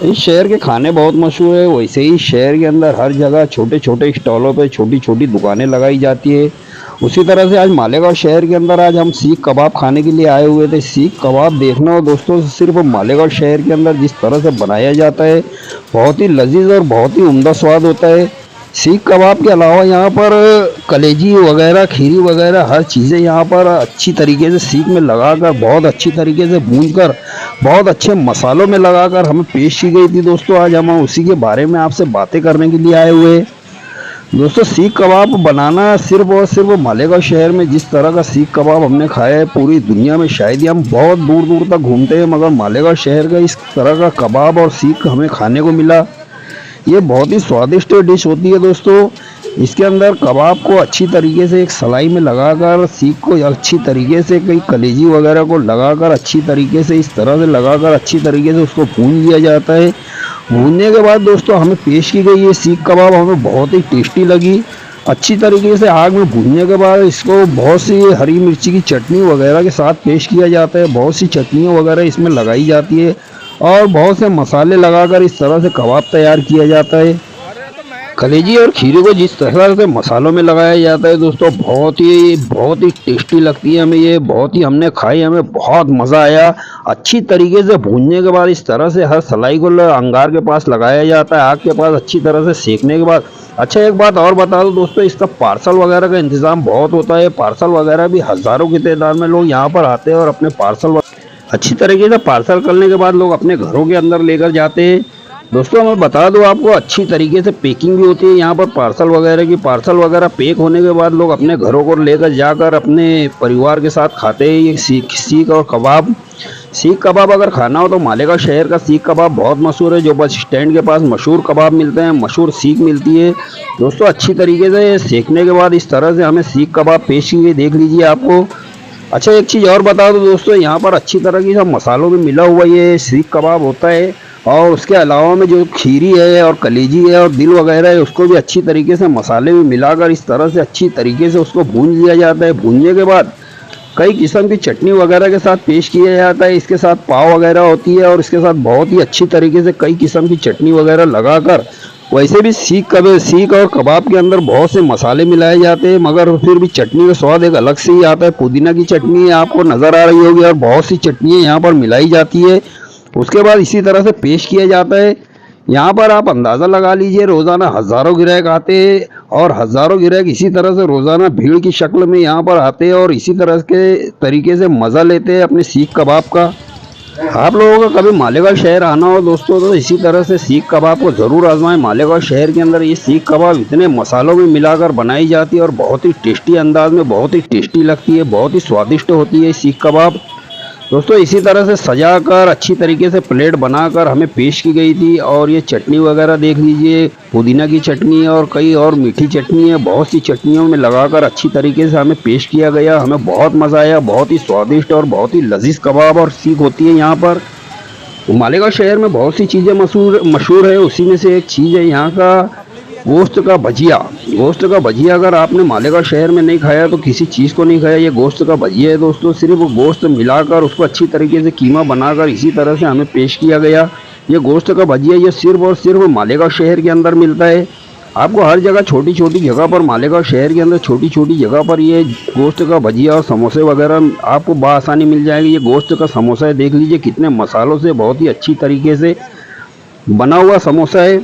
इस शहर के खाने बहुत मशहूर है। वैसे ही शहर के अंदर हर जगह छोटे छोटे स्टॉलों पे छोटी छोटी दुकानें लगाई जाती है। उसी तरह से आज मालेगांव शहर के अंदर आज हम सीख कबाब खाने के लिए आए हुए थे। सीख कबाब देखना हो दोस्तों, सिर्फ मालेगांव शहर के अंदर जिस तरह से बनाया जाता है, बहुत ही लजीज और बहुत ही उम्दा स्वाद होता है। सीख कबाब के अलावा यहाँ पर कलेजी वगैरह, खीरी वगैरह हर चीज़ें यहाँ पर अच्छी तरीके से सीख में लगाकर, बहुत अच्छी तरीके से भूनकर, बहुत अच्छे मसालों में लगाकर हमें पेश की गई थी। दोस्तों आज हम उसी के बारे में आपसे बातें करने के लिए आए हुए हैं। दोस्तों सीख कबाब बनाना सिर्फ और सिर्फ मालेगांव शहर में जिस तरह का सीख कबाब हमने खाया है, पूरी दुनिया में शायद ही हम बहुत दूर दूर तक घूमते हैं मगर मालेगांव शहर का इस तरह का कबाब और सीख हमें खाने को मिला। ये बहुत ही स्वादिष्ट डिश होती है दोस्तों। इसके अंदर कबाब को अच्छी तरीके से एक सलाई में लगाकर, सीख को अच्छी तरीके से, कई कलेजी वगैरह को लगाकर अच्छी तरीके से, इस तरह से लगाकर अच्छी तरीके से उसको भून लिया जाता है। भूनने के बाद दोस्तों हमें पेश की गई ये सीख कबाब हमें बहुत ही टेस्टी लगी। अच्छी तरीके से आग में भूनने के बाद इसको बहुत सी हरी मिर्ची की चटनी वगैरह के साथ पेश किया जाता है। बहुत सी चटनियाँ वगैरह इसमें लगाई जाती है और बहुत से मसाले लगाकर इस तरह से कबाब तैयार किया जाता है। कलेजी और खीरे को जिस तरह से मसालों में लगाया जाता है दोस्तों, बहुत ही टेस्टी लगती है हमें ये। बहुत ही हमने खाई, हमें बहुत मज़ा आया। अच्छी तरीके से भूनने के बाद इस तरह से हर सलाई को अंगार के पास लगाया जाता है, आग के पास अच्छी तरह से सेकने के बाद। अच्छा एक बात और बता दूं दोस्तों, इसका पार्सल वगैरह का इंतज़ाम बहुत होता है। पार्सल वगैरह भी हज़ारों की तादाद में लोग यहाँ पर आते हैं और अपने पार्सल अच्छी तरीके से पार्सल करने के बाद लोग अपने घरों के अंदर लेकर जाते हैं। दोस्तों मैं बता दूं आपको, अच्छी तरीके से पैकिंग भी होती है यहाँ पर पार्सल वगैरह की। पार्सल वगैरह पैक होने के बाद लोग अपने घरों को लेकर जाकर अपने परिवार के साथ खाते हैं ये सीख और कबाब। सीख कबाब अगर खाना हो तो मालेगांव शहर का सीख कबाब बहुत मशहूर है। जो बस स्टैंड के पास मशहूर कबाब मिलते हैं, मशहूर सीख मिलती है दोस्तों। अच्छी तरीके से सेकने के बाद इस तरह से हमें सीख कबाब पेश की गई, देख लीजिए आपको। अच्छा एक चीज़ और बता दो दोस्तों, यहाँ पर अच्छी तरह की सब मसालों में मिला हुआ ये सीख कबाब होता है। और उसके अलावा में जो खीरी है और कलेजी है और दिल वगैरह है, उसको भी अच्छी तरीके से मसाले में मिलाकर इस तरह से अच्छी तरीके से उसको भून लिया जाता है। भूनने के बाद कई किस्म की चटनी वगैरह के साथ पेश किया जाता है। इसके साथ पाव वगैरह होती है और इसके साथ बहुत ही अच्छी तरीके से कई किस्म की चटनी वगैरह लगाकर, वैसे भी सीख और कबाब के अंदर बहुत से मसाले मिलाए जाते हैं मगर फिर भी चटनी का स्वाद एक अलग से ही आता है। पुदीना की चटनी आपको नज़र आ रही होगी और बहुत सी चटनियाँ यहाँ पर मिलाई जाती है। उसके बाद इसी तरह से पेश किया जाता है। यहाँ पर आप अंदाज़ा लगा लीजिए, रोज़ाना हज़ारों ग्राहक आते हैं और हज़ारों ग्राहक इसी तरह से रोज़ाना भीड़ की शक्ल में यहाँ पर आते हैं और इसी तरह के तरीके से मज़ा लेते हैं अपने सीख कबाब का। आप लोगों का कभी मालेगांव शहर आना हो दोस्तों तो इसी तरह से सीख कबाब को ज़रूर आजमाएं। मालेगांव शहर के अंदर ये सीख कबाब इतने मसालों में मिलाकर बनाई जाती है और बहुत ही टेस्टी अंदाज में, बहुत ही टेस्टी लगती है, बहुत ही स्वादिष्ट होती है सीख कबाब दोस्तों। इसी तरह से सजाकर अच्छी तरीके से प्लेट बनाकर हमें पेश की गई थी। और ये चटनी वगैरह देख लीजिए, पुदीना की चटनी है और कई और मीठी चटनी है, बहुत सी चटनियों में लगाकर अच्छी तरीके से हमें पेश किया गया। हमें बहुत मज़ा आया। बहुत ही स्वादिष्ट और बहुत ही लजीज कबाब और सीख होती है यहाँ पर। मालेगांव शहर में बहुत सी चीज़ें मशहूर है, उसी में से एक चीज़ है यहाँ का गोश्त का भजिया। गोश्त का भजिया अगर आपने मालेगांव शहर में नहीं खाया तो किसी चीज़ को नहीं खाया। ये गोश्त का भजिया है दोस्तों। सिर्फ गोश्त मिलाकर उसको अच्छी तरीके से कीमा बनाकर इसी तरह से हमें पेश किया गया। ये गोश्त का भजिया ये सिर्फ और सिर्फ मालेगांव शहर के अंदर मिलता है। आपको हर जगह छोटी छोटी जगह पर, मालेगांव शहर के अंदर छोटी छोटी जगह पर ये गोश्त का भजिया और समोसे वगैरह आपको बआसानी मिल जाएंगे। ये गोश्त का समोसा है, देख लीजिए कितने मसालों से बहुत ही अच्छी तरीके से बना हुआ समोसा है।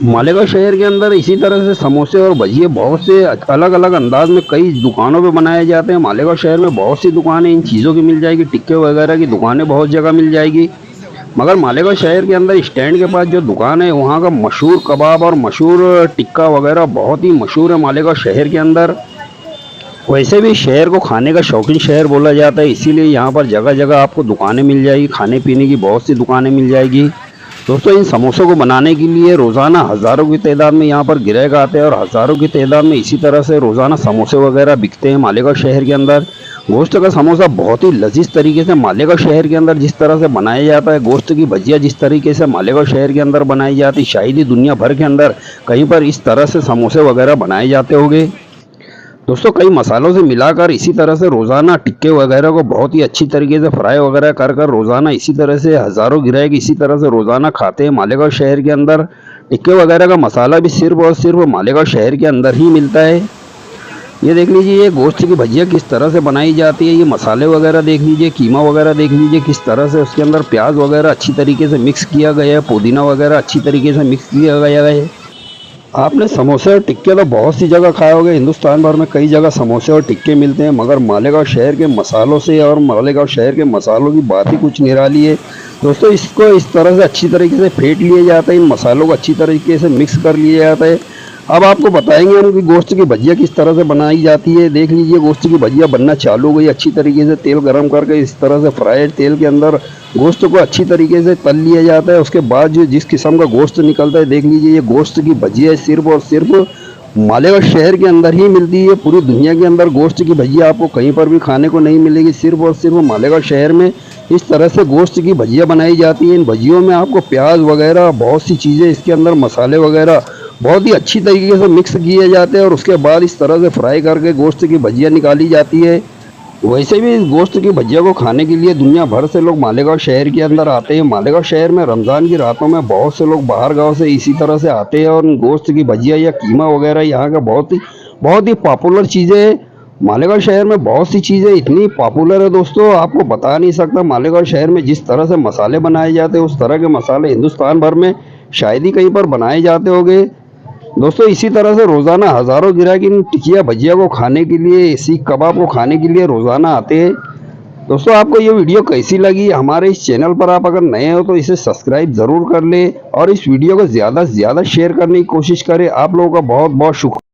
मालेगांव शहर के अंदर इसी तरह से समोसे और भजिए बहुत से अलग अलग अंदाज में कई दुकानों पे बनाए जाते हैं। मालेगांव शहर में बहुत सी दुकानें इन चीज़ों की मिल जाएगी, टिक्के वगैरह की दुकानें बहुत जगह मिल जाएगी। मगर मालेगांव शहर के अंदर स्टैंड के पास जो दुकान है वहाँ का मशहूर कबाब और मशहूर टिक्का वगैरह बहुत ही मशहूर है मालेगांव शहर के अंदर। वैसे भी शहर को खाने का शौकीन शहर बोला जाता है, इसीलिए यहाँ पर जगह जगह आपको दुकानें मिल जाएगी, खाने पीने की बहुत सी दुकानें मिल जाएगी। दोस्तों इन समोसों को बनाने के लिए रोज़ाना हज़ारों की तादाद में यहाँ पर ग्राहक आते हैं और हज़ारों की तादाद में इसी तरह से रोज़ाना समोसे वगैरह बिकते हैं मालेगांव शहर के अंदर। गोश्त का समोसा बहुत ही लजीज तरीके से मालेगांव शहर के अंदर जिस तरह से बनाया जाता है, गोश्त की भजिया जिस तरीके से मालेगांव शहर के अंदर बनाई जाती, शायद ही दुनिया भर के अंदर कहीं पर इस तरह से समोसे वगैरह बनाए जाते होंगे। दोस्तों कई मसालों से मिलाकर इसी तरह से रोज़ाना टिक्के वगैरह को बहुत ही अच्छी तरीके से फ्राई वगैरह कर कर रोज़ाना इसी तरह से हज़ारों ग्राहक इसी तरह से रोज़ाना खाते हैं मालेगांव शहर के अंदर। टिक्के वगैरह का मसाला भी सिर्फ और सिर्फ मालेगांव शहर के अंदर ही मिलता है। ये देख लीजिए ये गोश्त की भजिया किस तरह से बनाई जाती है। ये मसाले वगैरह देख लीजिए, कीमा वगैरह देख लीजिए किस तरह से उसके अंदर प्याज वगैरह अच्छी तरीके से मिक्स किया गया है, पुदीना वगैरह अच्छी तरीके से मिक्स किया गया है। आपने समोसे और टिक्के तो बहुत सी जगह खाए होंगे, हिंदुस्तान भर में कई जगह समोसे और टिक्के मिलते हैं, मगर मालेगांव शहर के मसालों से और मालेगांव शहर के मसालों की बात ही कुछ निराली है। दोस्तों इसको इस तरह से अच्छी तरीके से फेंट लिया जाता है, इन मसालों को अच्छी तरीके से मिक्स कर लिया जाता है। अब आपको बताएंगे हम कि गोश्त की भजिया किस तरह से बनाई जाती है। देख लीजिए गोश्त की भजिया बनना चालू हो गई, अच्छी तरीके से तेल गरम करके इस तरह से फ्राइड तेल के अंदर गोश्त को अच्छी तरीके से तल लिया जाता है। उसके बाद जो जिस किस्म का गोश्त निकलता है, देख लीजिए ये गोश्त की भजिया सिर्फ और सिर्फ मालेगांव शहर के अंदर ही मिलती है। पूरी दुनिया के अंदर गोश्त की भजिया आपको कहीं पर भी खाने को नहीं मिलेगी, सिर्फ और सिर्फ मालेगांव शहर में इस तरह से गोश्त की भजिया बनाई जाती है। इन भजियों में आपको प्याज वगैरह बहुत सी चीज़ें इसके अंदर मसाले वगैरह बहुत ही अच्छी तरीके से मिक्स किए जाते हैं और उसके बाद इस तरह से फ्राई करके गोश्त की भजिया निकाली जाती है। वैसे भी इस गोश्त की भजिया को खाने के लिए दुनिया भर से लोग मालेगांव शहर के अंदर आते हैं। मालेगांव शहर में रमज़ान की रातों में बहुत से लोग बाहर गांव से इसी तरह से आते हैं और गोश्त की भजिया या कीमा वगैरह यहाँ का बहुत ही पॉपुलर चीज़ें हैं। मालेगांव शहर में बहुत सी चीज़ें इतनी पॉपुलर है दोस्तों, आपको बता नहीं सकता। मालेगांव शहर में जिस तरह से मसाले बनाए जाते हैं उस तरह के मसाले हिंदुस्तान भर में शायद ही कहीं पर बनाए जाते होंगे। दोस्तों इसी तरह से रोज़ाना हज़ारों ग्राहक इन टिकिया भजिया को खाने के लिए, सीख कबाब को खाने के लिए रोज़ाना आते हैं। दोस्तों आपको ये वीडियो कैसी लगी? हमारे इस चैनल पर आप अगर नए हो तो इसे सब्सक्राइब ज़रूर कर लें और इस वीडियो को ज़्यादा से ज़्यादा शेयर करने की कोशिश करें। आप लोगों का बहुत बहुत शुक्रिया।